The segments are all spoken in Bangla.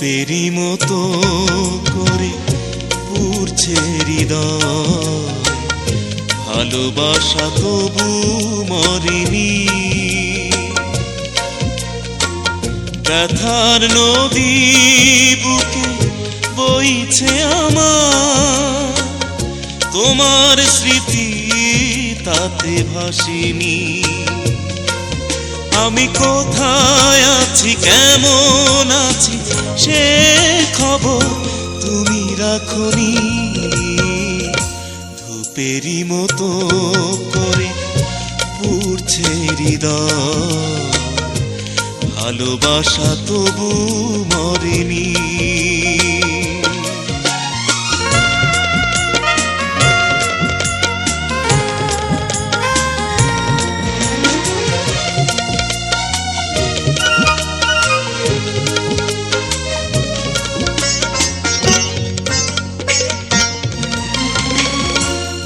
ধূপেরই মতো করে পুড়ছে হৃদয়, ভালোবাসা তবু মরেনি। ব্যথার নদী বুকে বইছে আমার, তোমার স্মৃতি তাতে ভাসেনি। আমি কোথায় আছি, কেমন আছি, সে খবর তুমি রাখনি। ধূপেরই মতো করে পুড়ছে হৃদয়, ভালোবাসা তবু মরেনি।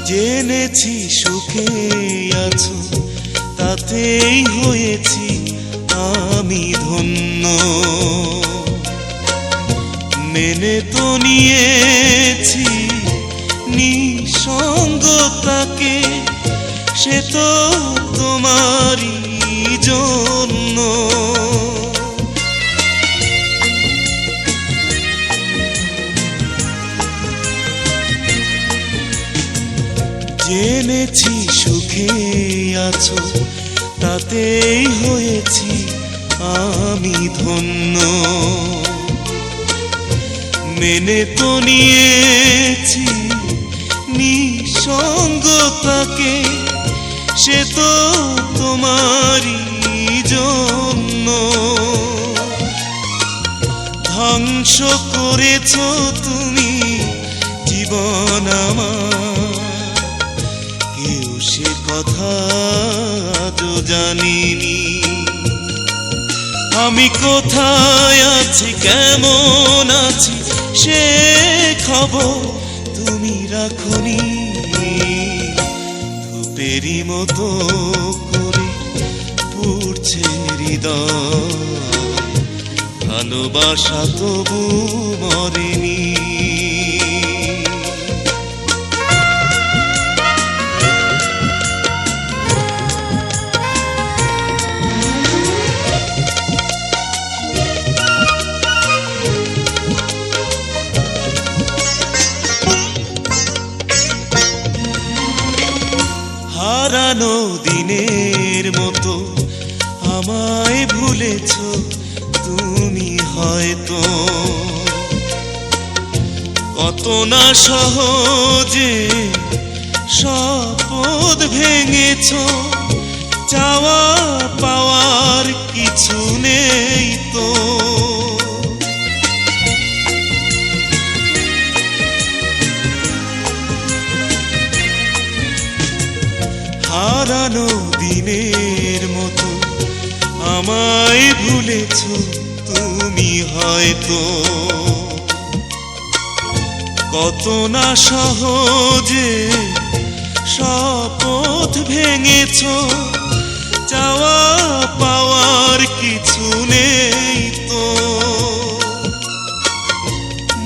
জেনেছি সুখে আছো, তাতেই হয়েছি আমি ধন্য। মেনে তো নিয়েছি নিঃসঙ্গতাকে, সে তো তোমারই জন্য। জেনেছি সুখে আছো, তাতেই হয়েছি আমি ধন্য। মেনে তো নিয়েছি নিঃসঙ্গতাকে, সে তো তোমারই জন্য। ধ্বংস করেছ তুমি জীবন আমার, কেউ সে কথা আজও জানিনি। আমি কোথায় আছি, কেমন আছি, সে খবর তুমি রাখনি। ধূপেরই মতো করে পুড়ছে হৃদয়, ভালোবাসা তবু মরেনি। হারানো দিনের মতো আমায় ভুলেছ তুমি হয়তো, কত না সহজে শপথ ভেঙেছ। চাওয়া পাওয়ার কিছু নেই তো, হারানো দিনের মতো আমায় ভুলেছ তুমি হয়তো, কত না সহজে শপথ ভেঙেছ। চাওয়া পাওয়ার কিছু নেই তো,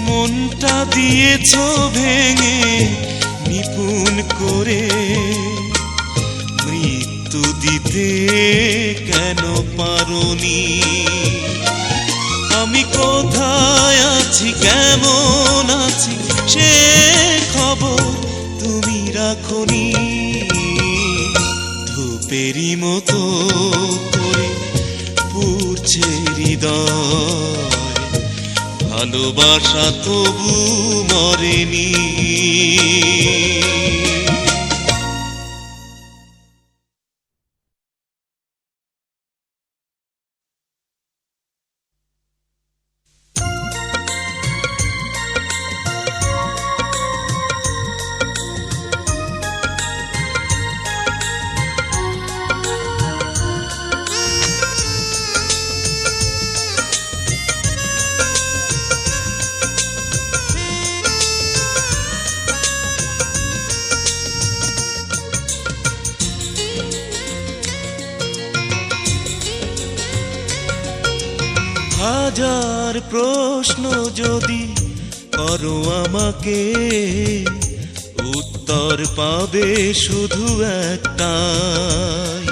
মনটা দিয়েছ ভেঙে নিপুণ করে। মৃত্যু দিতে কেন পারোনি? আমি কোথায় আছি, কেমন আছি, সে খবর তুমি রাখনি। ধূপেরই মতো করে পুড়ছে হৃদয়, ভালোবাসা তবু মরেনি। হাজার প্রশ্ন যদি করো আমাকে, উত্তর পাবে শুধু একটাই,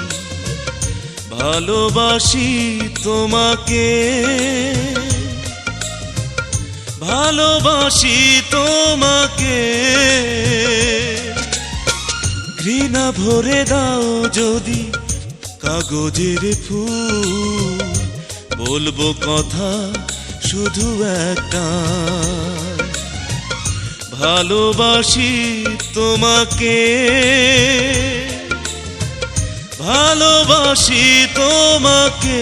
ভালোবাসি তোমাকে, ভালোবাসি তোমাকে। ঘৃণা ভরে দাও যদি কাগজের ফুল, বলবো কথা শুধু একটাই, ভালোবাসি তোমাকে, ভালোবাসি তোমাকে।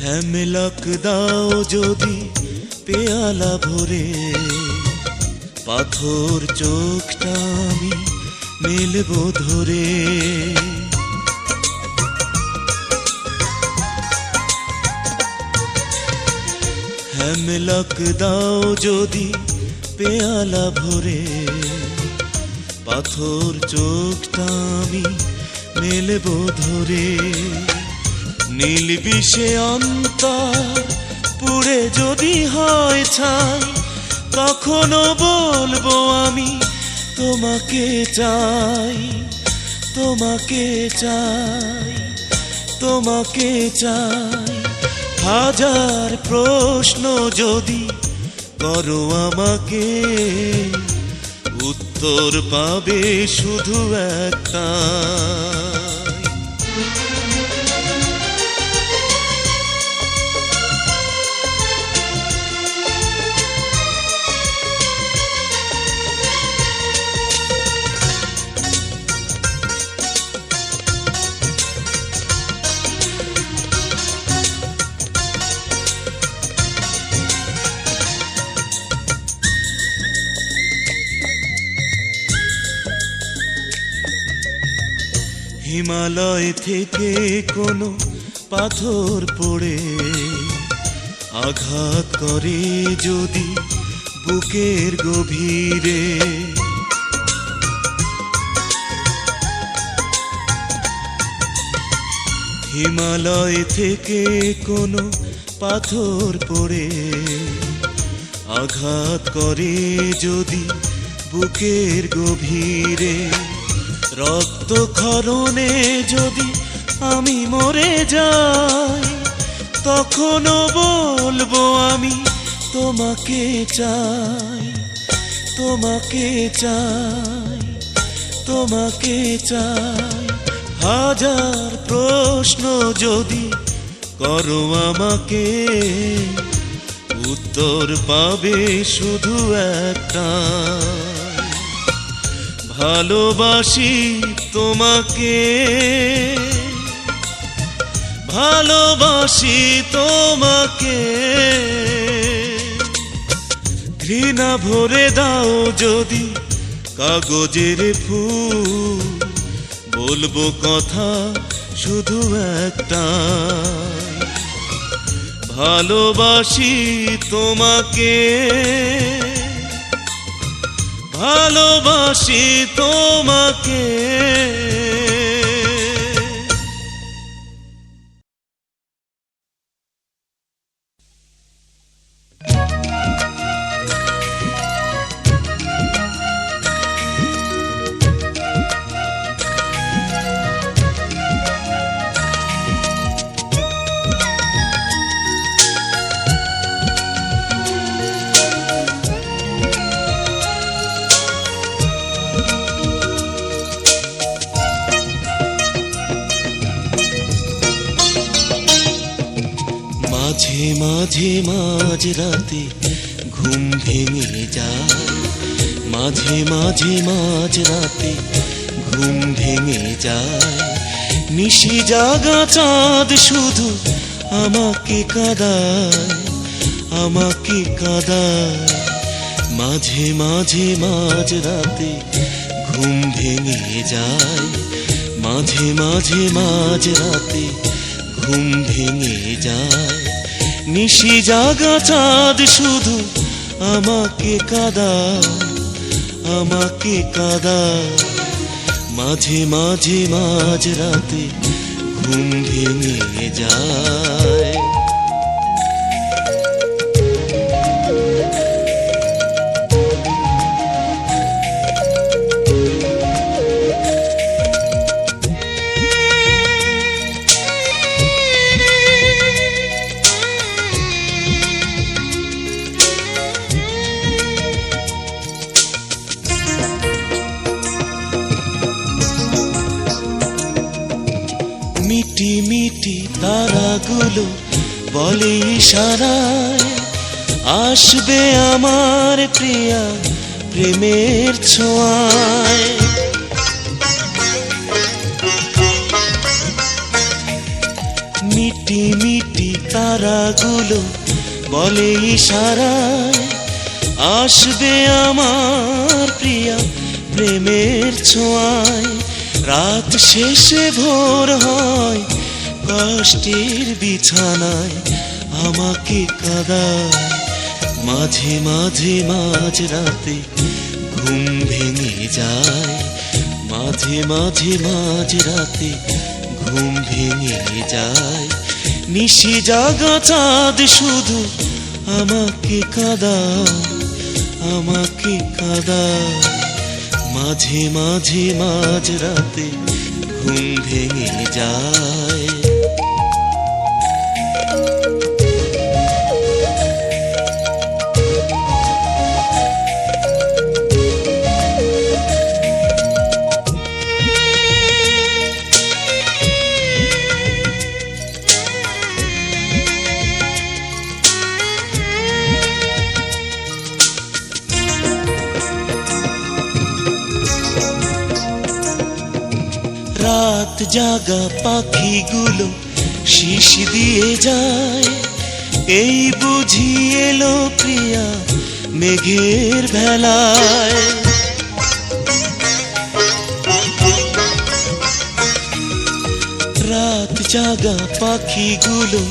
হেমলক দাও যদি পেয়ালা ভরে, পাথর চোখটা আমি মেলবো ধরে। হেমলক দাও যদি পেয়ালা ভরে, পাথর চোখটা আমি মেলবো ধরে। নীল বিষে অন্তর পুড়ে যদি হয় ছাই, তখনও বলবো আমি তোমাকে চাই, তোমাকে চাই, তোমাকে চাই। হাজার প্রশ্ন যদি করো আমাকে, উত্তর পাবে শুধু একটা। হিমালয় থেকে কোনো পাথর পড়ে আঘাত করে যদি বুকের গভীরে, হিমালয় থেকে কোনো পাথর পড়ে আঘাত করে যদি বুকের গভীরে, রক্তক্ষরণে যদি আমি মরে যাই, তখনও বলবো আমি তোমাকে চাই, তোমাকে চাই, তোমাকে চাই। হাজার প্রশ্ন যদি করো আমাকে, উত্তর পাবে শুধু একটা, ভালোবাসি তোমাকে, ভালোবাসি তোমাকে। ঘৃণা ভরে দাও যদি কাগজের ফুল, বলবো কথা শুধু একটা, ভালোবাসি তোমাকে, ভালোবাসি তোমাকে। মাঝে মাঝে মাঝ রাতে ঘুম ভেঙে যায়, মাঝে মাঝে মাঝ রাতে ঘুম ভেঙে যায়। নিশি জাগা চাঁদ শুধু আমাকে কাঁদায়, আমাকে কাঁদায়। মাঝে মাঝে মাঝ রাতে ঘুম ভেঙে যায়, মাঝে মাঝে মাঝ রাতে ঘুম ভেঙে যায়। নিশি জাগা চাঁদ শুধু আমাকে কাঁদায়, আমাকে কাঁদায়। মাঝে মাঝে মাঝ রাতে ঘুম ভেঙে যায়। মিটি মিটি তারাগুলো বলে ইশারায়, আসবে আমার প্রিয়া প্রেমের ছোঁয়ায়। মিটি মিটি তারাগুলো বলে ইশারায়, আসবে আমার প্রিয়া প্রেমের ছোঁয়ায়। রাত শেষে ভোর হয় কষ্টের বিছানায়, আমাকে কাঁদায়। মাঝে মাঝে মাঝ রাতে ঘুম ভেঙে যায়, মাঝে মাঝে মাঝ রাতে ঘুম ভেঙে যায়। নিশি জাগা চাঁদ শুধু আমাকে কাঁদায়, আমাকে কাঁদায়। মাঝে মাঝে মাঝ রাতে ঘুম ভেঙে যায়। রাত জাগা পাখিগুলো শীষ দিয়ে যায়, এই বুঝি এলো প্রিয়া মেঘের ভেলায়। রাত জাগা পাখিগুলো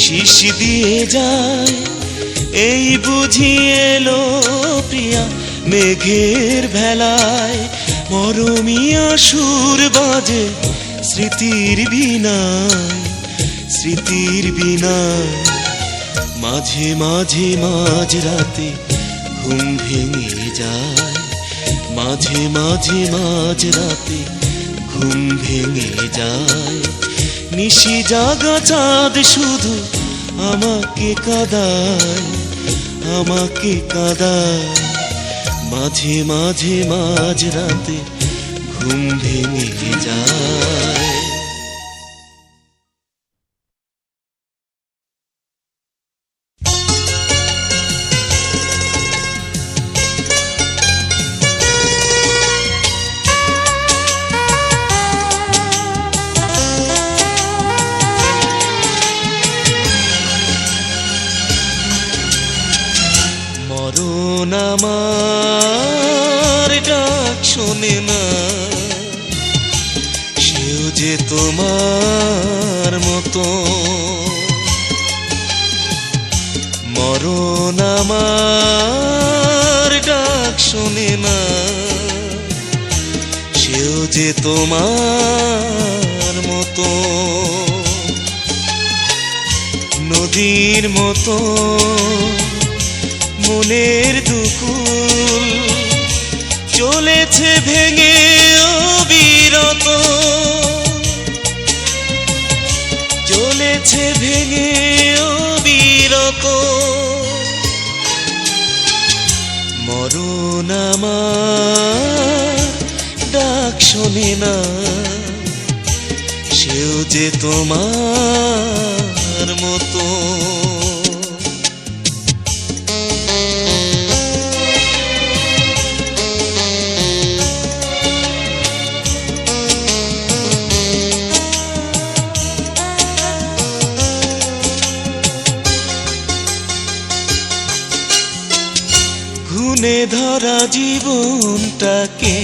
শীষ দিয়ে যায়, এই বুঝি এলো প্রিয়া মেঘের ভেলায়। মরমিয়া সুর বাজে স্মৃতির বীণায়, স্মৃতির বীণায়। মাঝে মাঝে মাঝ রাতে ঘুম ভেঙে যায়, মাঝে মাঝে মাঝ রাতে ঘুম ভেঙে যায়। নিশি জাগা চাঁদ শুধু আমাকে কাঁদায়, আমাকে কাঁদায়। মাঝে মাঝে মাঝ রাতে ঘুম ভেঙে যায়। মরণ আমার ডাক শোনে না, সেও যে তোমার মতো। মরণ আমার ডাক শোনে না, সেও যে তোমার মতো। নদীর মতো মনের দুকুল চলেছে ভেঙে অবিরত, চলেছে ভেঙে অবিরত। মরণ আমার ডাক শোনে না, সেও যে তোমার মতো। খুনে ধরা জীবনটাকে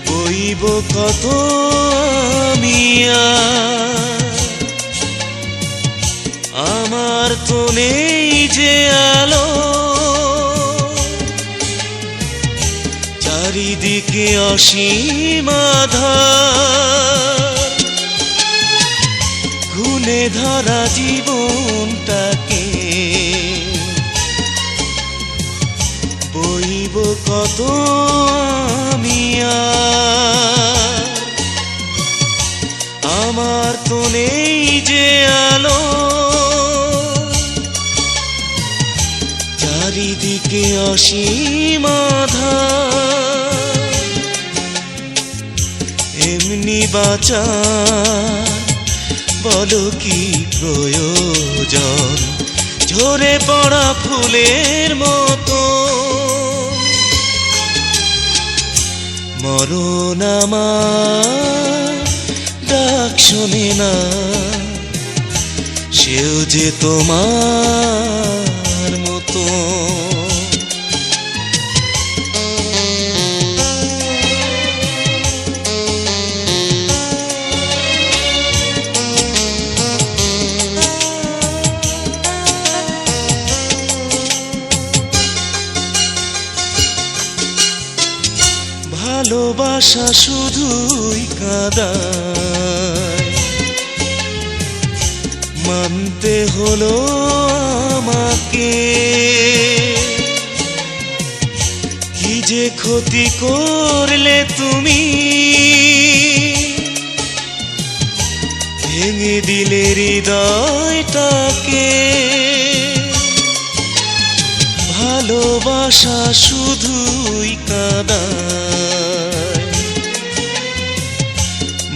বইব কত আমি আমার তো নেই যে আলো চারিদিকে অসীম আঁধার খুনে ধরা জীবনটাকে বইব কত আমি আমার তো নেই যে আলো চারিদিকে অসীম আঁধার এমনি বাঁচা বলো কি প্রয়োজন ঝরে পড়া ফুলের মতো মরণ আমার ডাক শোনে না সেও যে তোমার মতো ভালোবাসা শুধুই কাঁদায় মানতে হলো আমাকে কি যে ক্ষতি করলে তুমি ভেঙে দিলে হৃদয়টাকে ভালোবাসা শুধুই কাঁদায়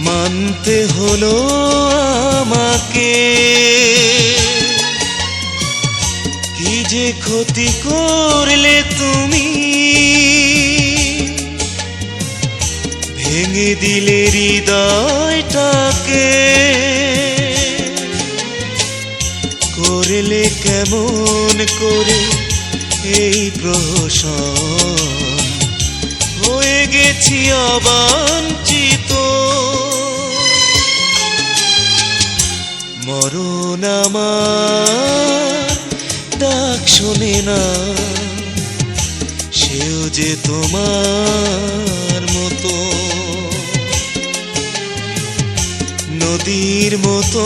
মানতে হলো আমাকে কি যে ক্ষতি করলে তুমি ভেঙে দিলে হৃদয়টাকে করলে কেমন করে এই প্রহসন হয়ে গেছি অবাঞ্ছিত মরণ আমার ডাক শোনে না সেও যে তোমার মতো নদীর মতো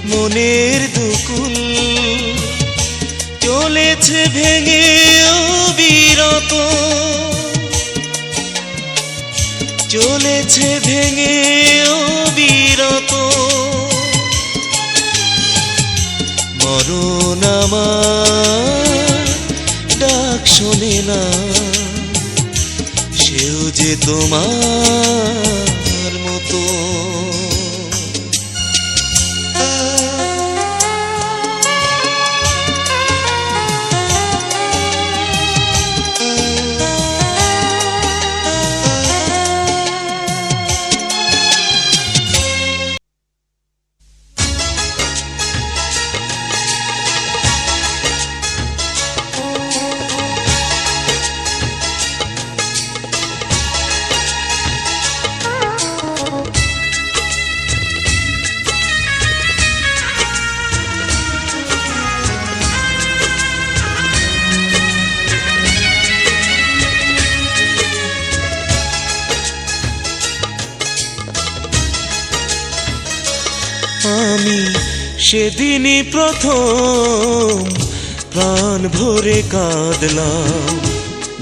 মনের দুকুল চলেছে ভেঙে অবিরত চলেছে ভেঙে অবিরত মরণ আমার ডাক শোনে না সেও যে তোমার মতো আমি সেদিনই প্রথম প্রাণ ভরে কাঁদলাম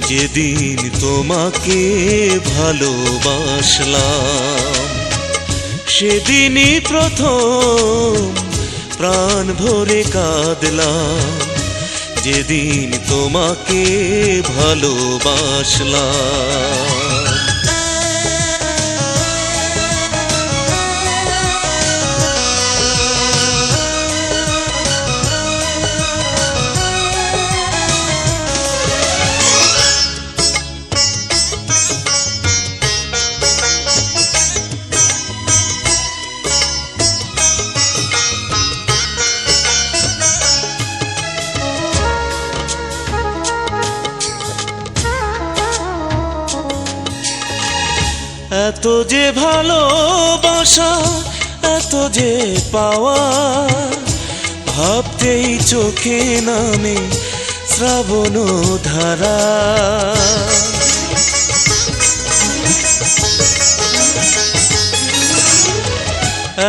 যেদিন তোমাকে ভালোবাসলাম সেদিনই প্রথম প্রাণ ভরে কাঁদলাম যেদিন তোমাকে ভালোবাসলাম এত যে ভালোবাসা, এত যে পাওয়া, ভাবতেই চোখে নামে শ্রাবণ ধারা।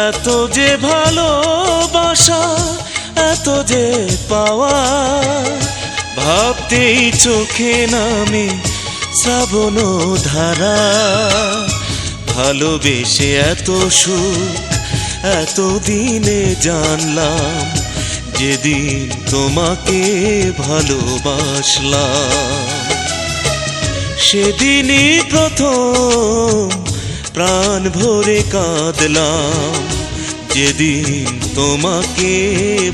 এত যে ভালোবাসা, এত যে পাওয়া, ভাবতেই চোখে নামে শ্রাবণ ধারা। ভালোবেসে এত সুখ এত দিনে জানলাম, যেদিন তোমাকে ভালোবাসলাম। সেদিনই প্রথম প্রাণ ভরে কাঁদলাম, যেদিন তোমাকে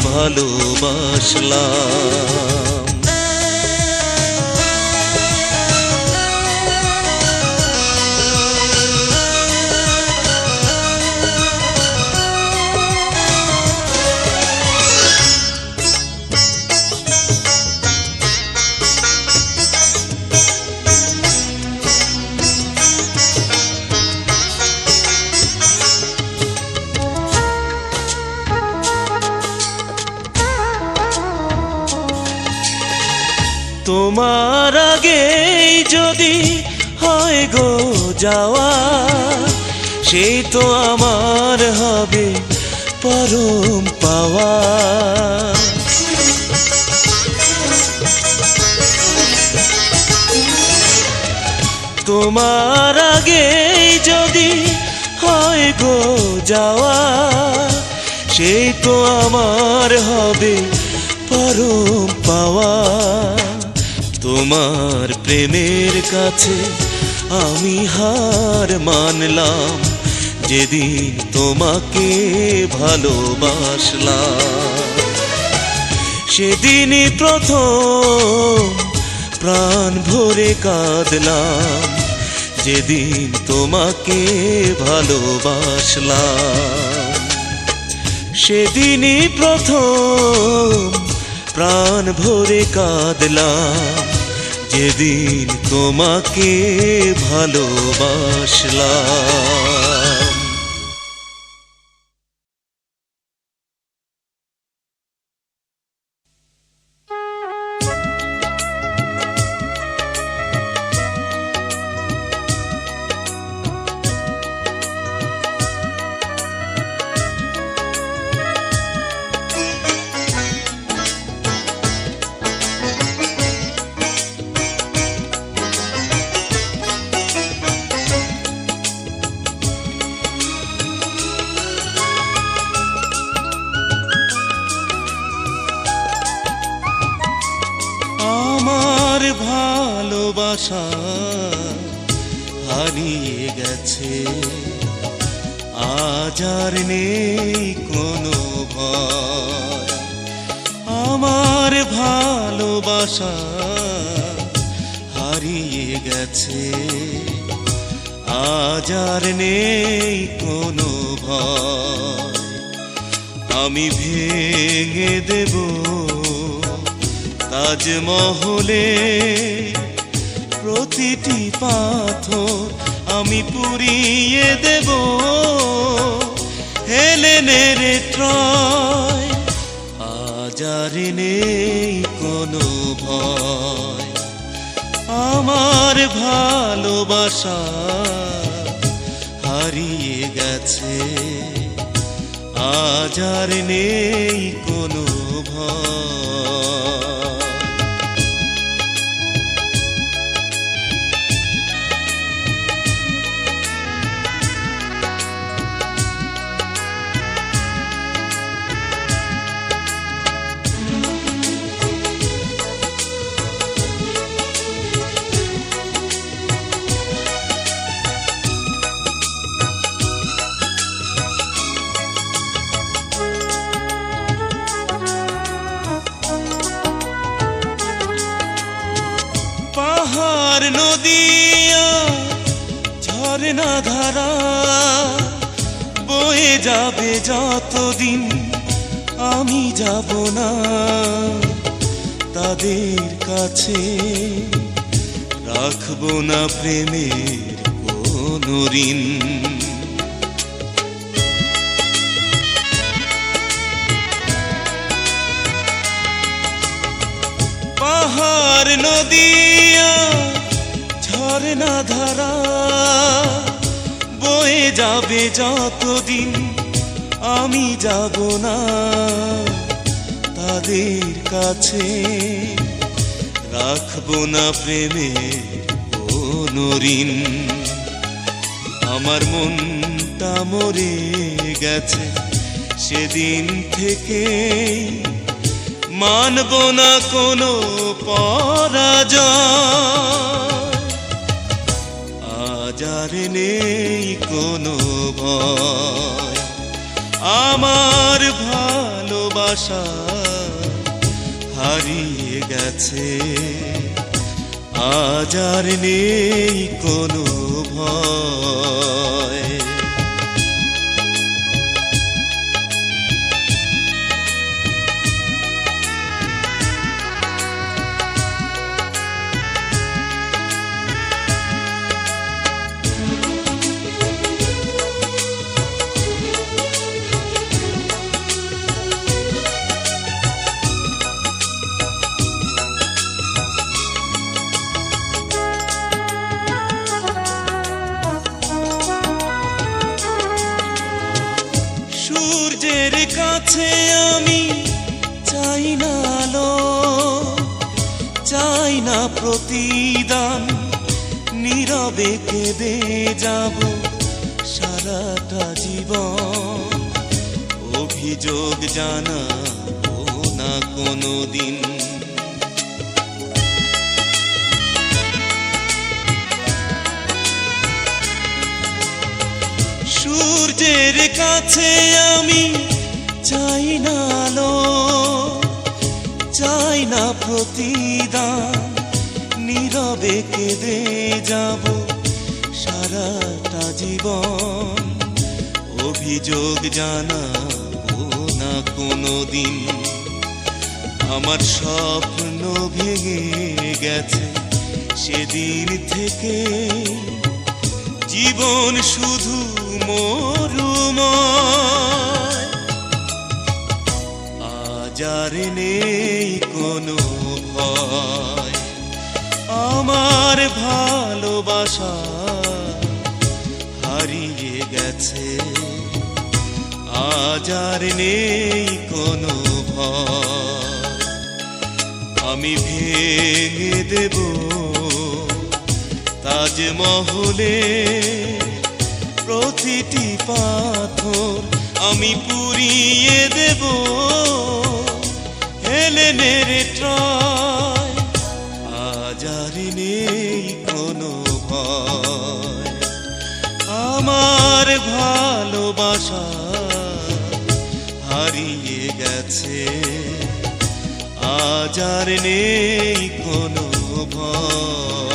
ভালোবাসলাম। তোমার আগেই যদি হয় গো যাওয়া, সেই তো আমার হবে পরম পাওয়া। তোমার আগেই যদি হয় গো যাওয়া, সেই তো আমার হবে পরম পাওয়া। তোমার প্রেমের কাছে আমি হার মানলাম, যেদিন তোমাকে ভালোবাসলাম। সেদিনই প্রথম প্রাণ ভরে কাঁদলাম, যেদিন তোমাকে ভালোবাসলাম। সেদিনই প্রথম প্রাণ ভরে কাঁদলাম, যেদিন তোমাকে ভালোবাসলাম। ভালোবাসা হারিয়ে গেছে, আজ আর নেই কোনো ভয়। আমার ভালোবাসা হারিয়ে গেছে, আজ আর নেই কোনো ভয়। আমি ভেঙে দেব তাজমহলে প্রতিটি পাথর, আমি পুড়িয়ে দেব হেলেনের ট্রয়। আজ আর নেই কোনো ভয়, আমার ভালোবাসা হারিয়ে গেছে, আজ আর নেই কোনো ভয়। পাহাড় নদিয়া ঝরনা ধারা বয়ে যাবে যতদিন আমি যাব না তাদের কাছে, রাখবো না প্রেমের কোন কোনো ঋণ। পাহাড় নদিয়া ঝরনা ধারা বয়ে যাবে যতদিন আমি যাব না তাদের কাছে, রাখবো না প্রেমের কোনো ঋণ। আমার মনটা মরে গেছে সেদিন থেকে, মানব না কোনো পরাজয়। আজ আর নেই কোনো ভয়, আমার ভালোবাসা হারিয়ে গেছে। আজ আর নেই কোনো ভয়। সূর্যের কাছে আমি চাই না আলো, চাই না প্রতিদান, নীরবে কেঁদে যাব সারাটা জীবন। অভিযোগ জানাবো না কোনো দিন। সূর্যের কাছে আমি চাই না আলো, চাই না প্রতিদান, নীরবে কেঁদে যাব সারাটা জীবন। অভিযোগ জানাবো না কোনো দিন। আমার স্বপ্ন ভেঙে গেছে সেদিন থেকে, জীবন শুধু মরুময়। আজ আর নেই কোনো ভয়, আমার ভালোবাসা হারিয়ে গেছে। আজ আর নেই কোনো ভয়, আমি ভেঙে দেব তাজমহলে প্রতিটি পাথর, আমি পুড়িয়ে দেব হেলেনের ট্রয়। আজ আর নেই কোনো ভয়, আমার ভালোবাসা হারিয়ে গেছে। আজ আর নেই কোনো ভয়।